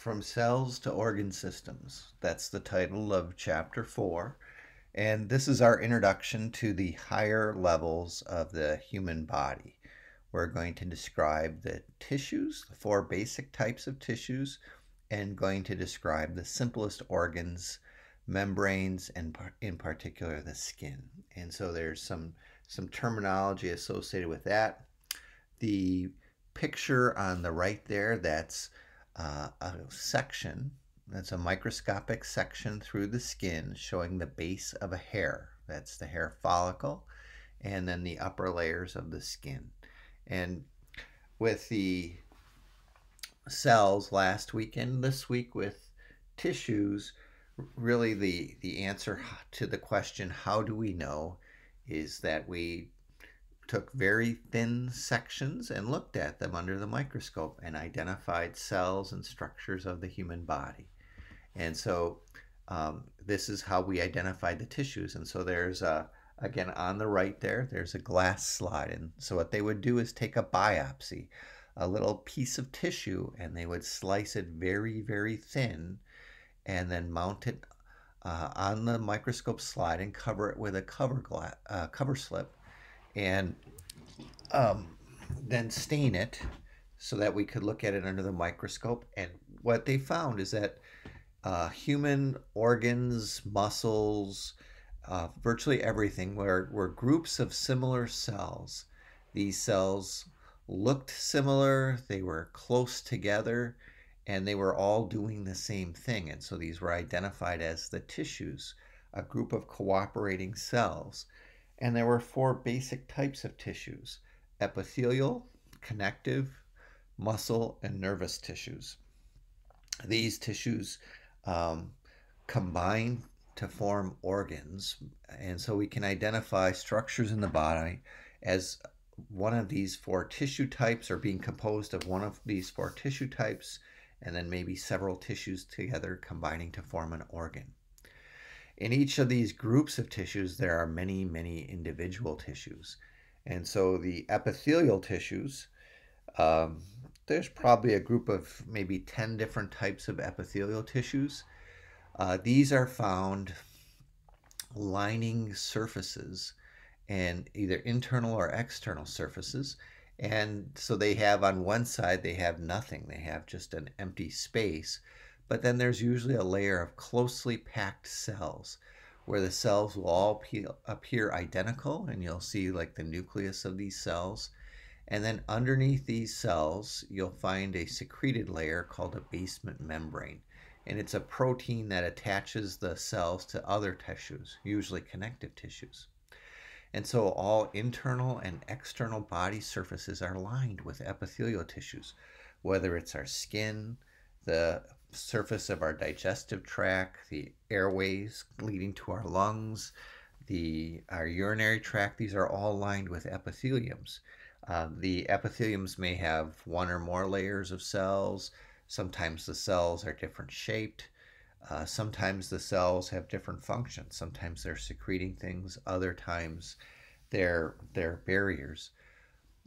From Cells to Organ Systems. That's the title of Chapter 4. And this is our introduction to the higher levels of the human body. We're going to describe the tissues, the four basic types of tissues, and going to describe the simplest organs, membranes, and in particular the skin. And so there's some terminology associated with that. The picture on the right there, that's a section, that's a microscopic section through the skin showing the base of a hair. That's the hair follicle, and then the upper layers of the skin. And with the cells last week and this week with tissues, really the answer to the question, how do we know, is that we took very thin sections and looked at them under the microscope and identified cells and structures of the human body. And so this is how we identified the tissues. And so there's again, on the right there's a glass slide. And so what they would do is take a biopsy, a little piece of tissue, and they would slice it very, very thin and then mount it on the microscope slide and cover it with a cover slip, and then stain it so that we could look at it under the microscope. And what they found is that human organs, muscles, virtually everything were groups of similar cells. These cells looked similar, they were close together, and they were all doing the same thing. And so these were identified as the tissues, a group of cooperating cells. And there were four basic types of tissues: epithelial, connective, muscle, and nervous tissues. These tissues combine to form organs, and so we can identify structures in the body as one of these four tissue types, or being composed of one of these four tissue types, and then maybe several tissues together combining to form an organ. In each of these groups of tissues, there are many, many individual tissues. And so the epithelial tissues, there's probably a group of maybe 10 different types of epithelial tissues. These are found lining surfaces, and either internal or external surfaces. And so they have, on one side, they have nothing. They have just an empty space. But then there's usually a layer of closely packed cells where the cells will all appear identical, and you'll see like the nucleus of these cells. And then underneath these cells, you'll find a secreted layer called a basement membrane. And it's a protein that attaches the cells to other tissues, usually connective tissues. And so all internal and external body surfaces are lined with epithelial tissues, whether it's our skin, the surface of our digestive tract, the airways leading to our lungs, our urinary tract. These are all lined with epitheliums. The epitheliums may have one or more layers of cells. Sometimes the cells are different shaped. Sometimes the cells have different functions. Sometimes they're secreting things. Other times they're barriers.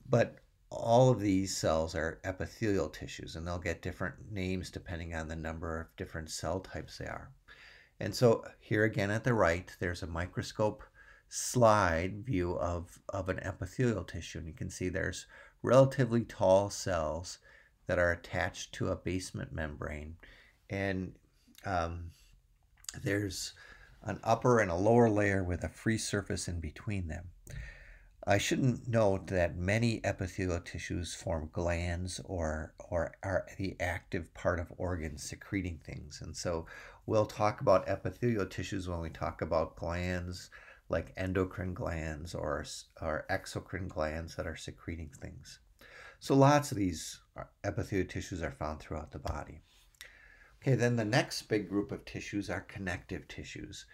But all of these cells are epithelial tissues, and they'll get different names depending on the number of different cell types they are. And so here again at the right, there's a microscope slide view of an epithelial tissue. And you can see there's relatively tall cells that are attached to a basement membrane. And there's an upper and a lower layer with a free surface in between them. I should note that many epithelial tissues form glands or are the active part of organs secreting things. And so we'll talk about epithelial tissues when we talk about glands like endocrine glands or exocrine glands that are secreting things. So lots of these epithelial tissues are found throughout the body. Okay, then the next big group of tissues are connective tissues.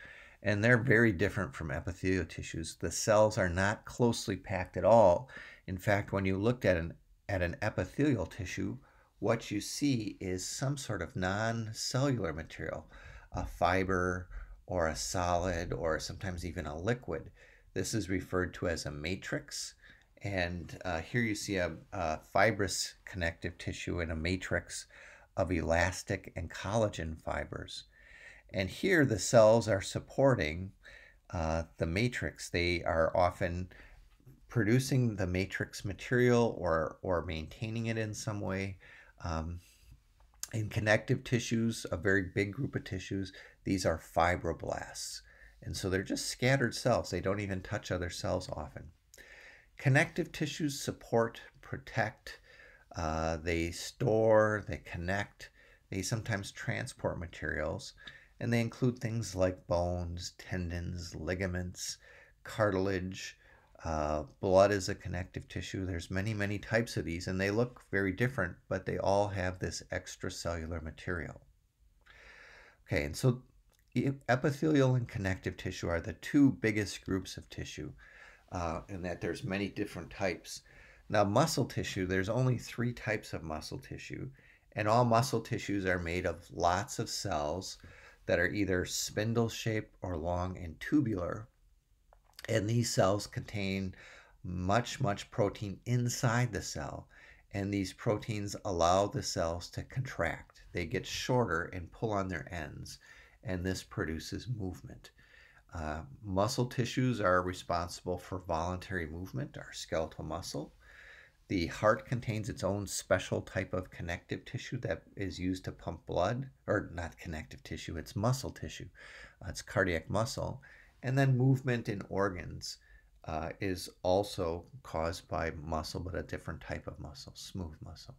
And they're very different from epithelial tissues. The cells are not closely packed at all. In fact, when you looked at an epithelial tissue, what you see is some sort of non-cellular material, a fiber or a solid or sometimes even a liquid. This is referred to as a matrix. And here you see a fibrous connective tissue in a matrix of elastic and collagen fibers. And here the cells are supporting the matrix. They are often producing the matrix material or maintaining it in some way. In connective tissues, a very big group of tissues, these are fibroblasts. And so they're just scattered cells. They don't even touch other cells often. Connective tissues support, protect, they store, they connect, they sometimes transport materials, and they include things like bones, tendons, ligaments, cartilage. Blood is a connective tissue. There's many, many types of these, and they look very different, but they all have this extracellular material. Okay, and so epithelial and connective tissue are the two biggest groups of tissue, and that there's many different types. Now, muscle tissue, there's only 3 types of muscle tissue, and all muscle tissues are made of lots of cells that are either spindle-shaped or long and tubular. And these cells contain much, much protein inside the cell. And these proteins allow the cells to contract. They get shorter and pull on their ends. And this produces movement. Muscle tissues are responsible for voluntary movement, our skeletal muscle. The heart contains its own special type of connective tissue that is used to pump blood, or not connective tissue, it's muscle tissue. It's cardiac muscle. And then movement in organs is also caused by muscle, but a different type of muscle, smooth muscle.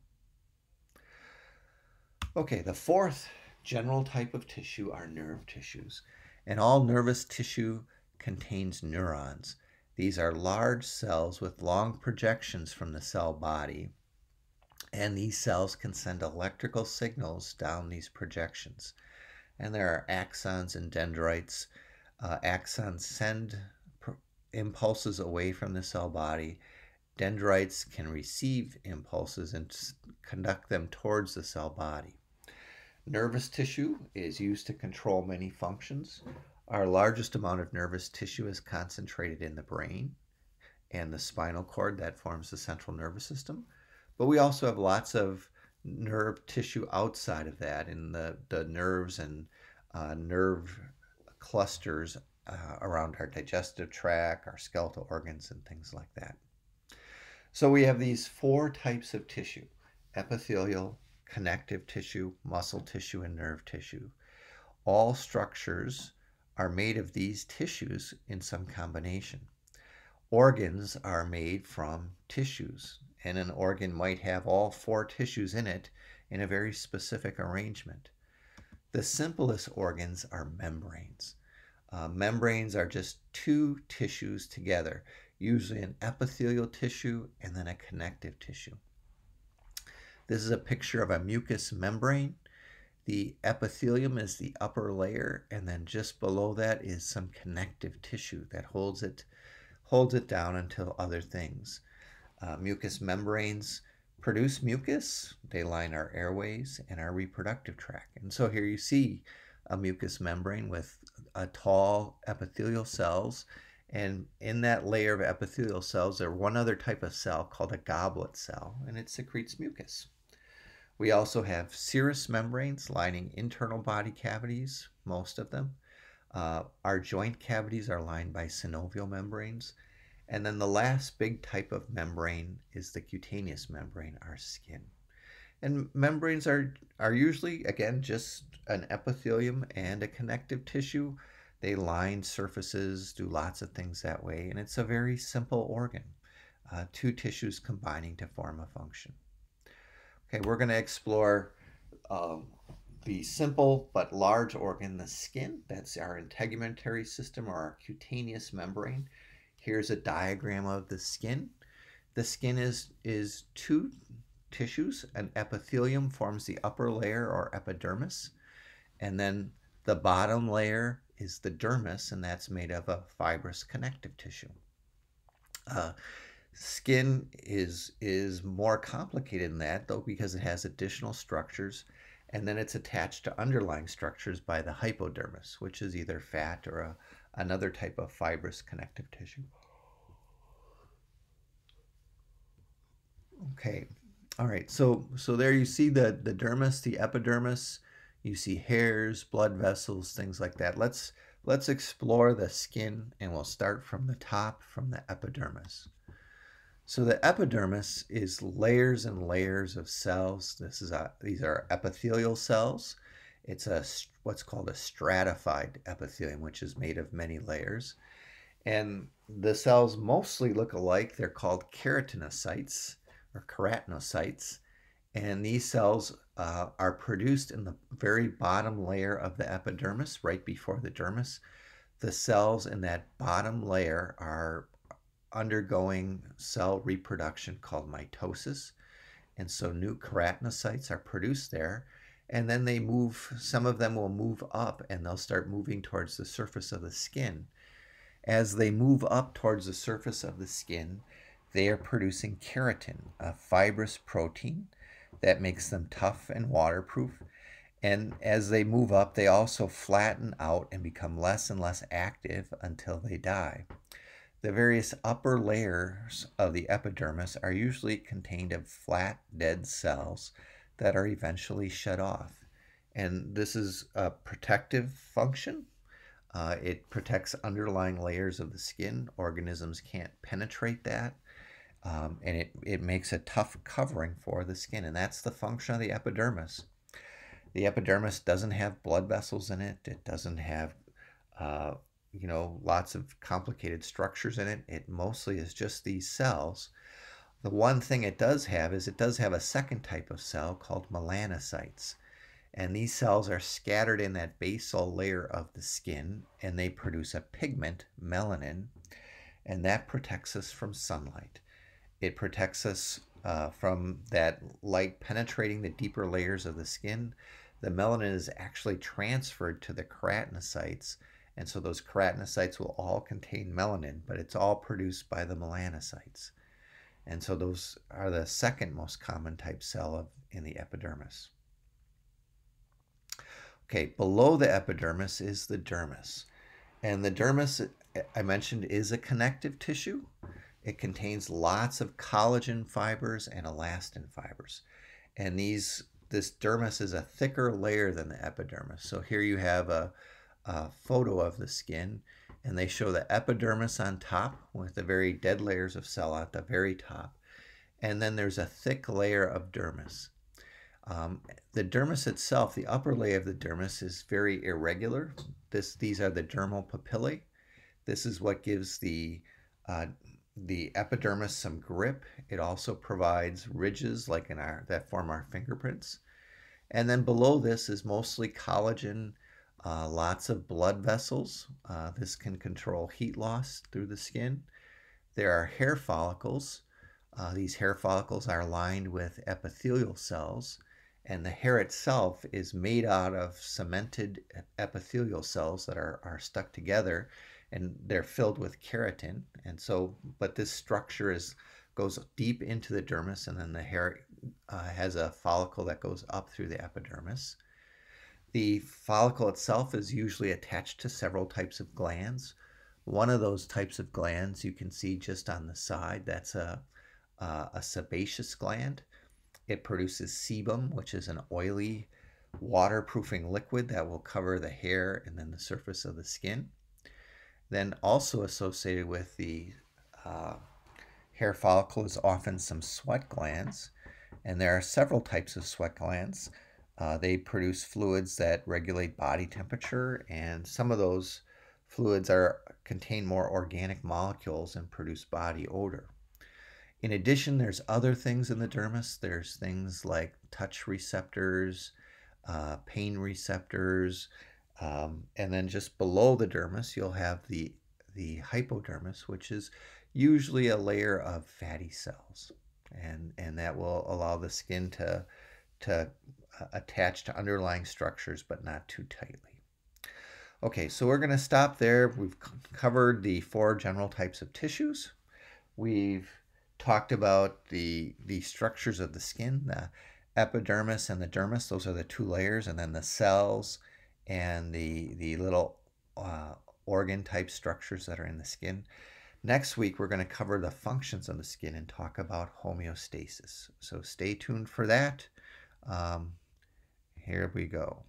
Okay, the 4th general type of tissue are nerve tissues. And all nervous tissue contains neurons. These are large cells with long projections from the cell body. And these cells can send electrical signals down these projections. And there are axons and dendrites. Axons send impulses away from the cell body. Dendrites can receive impulses and conduct them towards the cell body. Nervous tissue is used to control many functions. Our largest amount of nervous tissue is concentrated in the brain and the spinal cord that forms the central nervous system. But we also have lots of nerve tissue outside of that in the nerves and nerve clusters around our digestive tract, our skeletal organs, and things like that. So we have these 4 types of tissue: epithelial, connective tissue, muscle tissue, and nerve tissue. All structures are made of these tissues in some combination. Organs are made from tissues, and an organ might have all 4 tissues in it in a very specific arrangement. The simplest organs are membranes. Membranes are just 2 tissues together, usually an epithelial tissue and then a connective tissue. This is a picture of a mucous membrane. The epithelium is the upper layer, and then just below that is some connective tissue that holds it down until other things. Mucous membranes produce mucus. They line our airways and our reproductive tract. And so here you see a mucous membrane with tall epithelial cells. And in that layer of epithelial cells, there's one other type of cell called a goblet cell, and it secretes mucus. We also have serous membranes lining internal body cavities, most of them. Our joint cavities are lined by synovial membranes. And then the last big type of membrane is the cutaneous membrane, our skin. And membranes are usually, again, just an epithelium and a connective tissue. They line surfaces, do lots of things that way, and it's a very simple organ. 2 tissues combining to form a function. Okay, we're going to explore the simple but large organ, the skin. That's our integumentary system, or our cutaneous membrane. Here's a diagram of the skin. The skin is 2 tissues. An epithelium forms the upper layer, or epidermis, and then the bottom layer is the dermis, and that's made of a fibrous connective tissue. Skin is more complicated than that, though, because it has additional structures, and then it's attached to underlying structures by the hypodermis, which is either fat or another type of fibrous connective tissue. Okay, All right, so there you see the dermis, the epidermis. You see hairs, blood vessels, things like that. Let's explore the skin, and we'll start from the top, from the epidermis. So the epidermis is layers and layers of cells. These are epithelial cells. It's what's called a stratified epithelium, which is made of many layers. And the cells mostly look alike. They're called keratinocytes or keratinocytes. And these cells are produced in the very bottom layer of the epidermis, right before the dermis. The cells in that bottom layer are undergoing cell reproduction called mitosis. And so new keratinocytes are produced there. And then some of them will move up and they'll start moving towards the surface of the skin. As they move up towards the surface of the skin, they are producing keratin, a fibrous protein that makes them tough and waterproof. And as they move up, they also flatten out and become less and less active until they die. The various upper layers of the epidermis are usually contained of flat, dead cells that are eventually shut off. And this is a protective function. It protects underlying layers of the skin. Organisms can't penetrate that. And it makes a tough covering for the skin. And that's the function of the epidermis. The epidermis doesn't have blood vessels in it. It doesn't have lots of complicated structures in it. It mostly is just these cells. The one thing it does have is it does have a second type of cell called melanocytes. And these cells are scattered in that basal layer of the skin, and they produce a pigment, melanin, and that protects us from sunlight. It protects us from that light penetrating the deeper layers of the skin. The melanin is actually transferred to the keratinocytes, and so those keratinocytes will all contain melanin, but it's all produced by the melanocytes. And so those are the second most common type cell in the epidermis. Okay, below the epidermis is the dermis. And the dermis, I mentioned, is a connective tissue. It contains lots of collagen fibers and elastin fibers. And this dermis is a thicker layer than the epidermis. So here you have a photo of the skin, and they show the epidermis on top with the very dead layers of cell at the very top. And then there's a thick layer of dermis. The dermis itself, the upper layer of the dermis, is very irregular. These are the dermal papillae. This is what gives the epidermis some grip. It also provides ridges like that form our fingerprints. And then below this is mostly collagen, lots of blood vessels. This can control heat loss through the skin. There are hair follicles. These hair follicles are lined with epithelial cells, and the hair itself is made out of cemented epithelial cells that are stuck together, and they're filled with keratin. And so, but this structure goes deep into the dermis, and then the hair has a follicle that goes up through the epidermis. The follicle itself is usually attached to several types of glands. One of those types of glands you can see just on the side. That's a sebaceous gland. It produces sebum, which is an oily, waterproofing liquid that will cover the hair and then the surface of the skin. Then also associated with the hair follicle is often some sweat glands, and there are several types of sweat glands. They produce fluids that regulate body temperature, and some of those fluids contain more organic molecules and produce body odor. In addition, there's other things in the dermis. There's things like touch receptors, pain receptors, and then just below the dermis, you'll have the hypodermis, which is usually a layer of fatty cells, and that will allow the skin to attach to underlying structures, but not too tightly. Okay, so we're going to stop there. We've covered the 4 general types of tissues. We've talked about the structures of the skin, the epidermis and the dermis. Those are the 2 layers, and then the cells and the little organ type structures that are in the skin. Next week, we're going to cover the functions of the skin and talk about homeostasis. So stay tuned for that. Um, here we go.